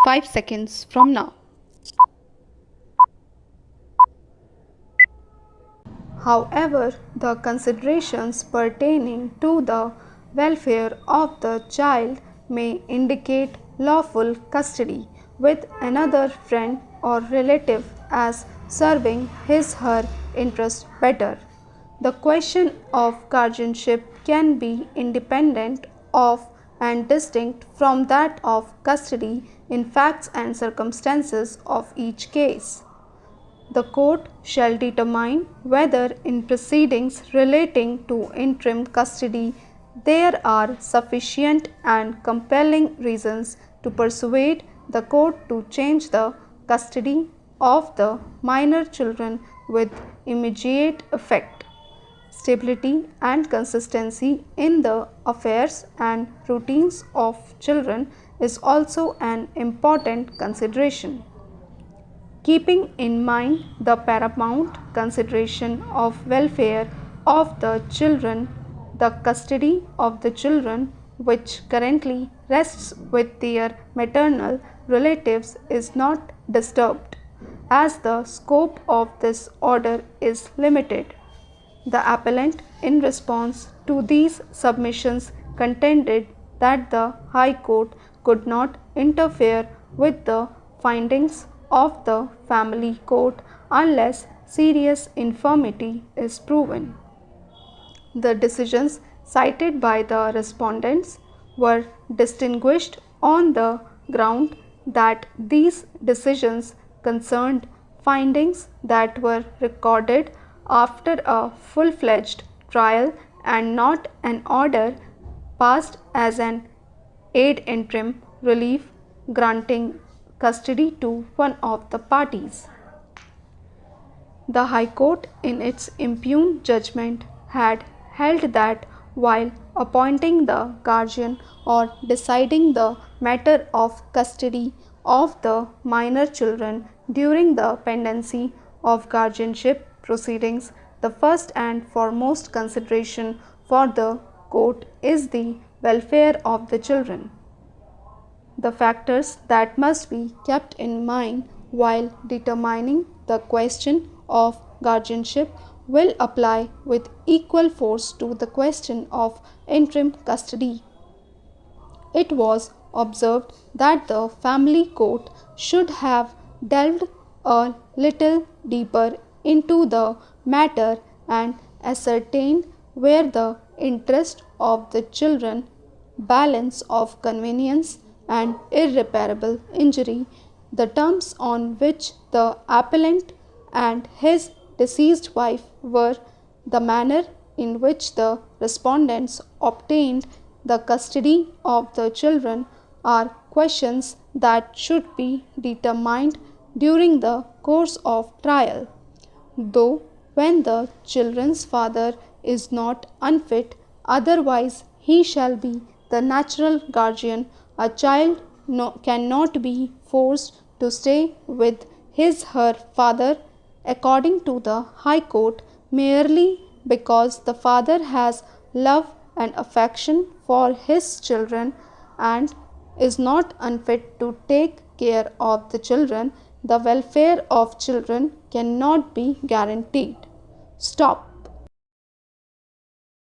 5 seconds from now. However, the considerations pertaining to the welfare of the child may indicate lawful custody with another friend or relative as serving his/her interest better. The question of guardianship can be independent of and distinct from that of custody in facts and circumstances of each case. The court shall determine whether in proceedings relating to interim custody there are sufficient and compelling reasons to persuade the court to change the custody of the minor children with immediate effect. Stability and consistency in the affairs and routines of children is also an important consideration. Keeping in mind the paramount consideration of welfare of the children, the custody of the children which currently rests with their maternal relatives is not disturbed, as the scope of this order is limited. The appellant, in response to these submissions, contended that the High Court could not interfere with the findings of the family court unless serious infirmity is proven. The decisions cited by the respondents were distinguished on the ground that these decisions concerned findings that were recorded after a full-fledged trial and not an order passed as an ad interim relief granting custody to one of the parties. The High Court, in its impugned judgment, had held that while appointing the guardian or deciding the matter of custody of the minor children during the pendency of guardianship proceedings, the first and foremost consideration for the court is the welfare of the children. The factors that must be kept in mind while determining the question of guardianship will apply with equal force to the question of interim custody. It was observed that the family court should have delved a little deeper into the matter and ascertained where the interest of the children, balance of convenience, and irreparable injury, the terms on which the appellant and his deceased wife were, the manner in which the respondents obtained the custody of the children are questions that should be determined during the course of trial. Though when the children's father is not unfit, otherwise he shall be the natural guardian, a child cannot be forced to stay with his/her father, according to the High Court, merely because the father has love and affection for his children and is not unfit to take care of the children. The welfare of children cannot be guaranteed. Stop.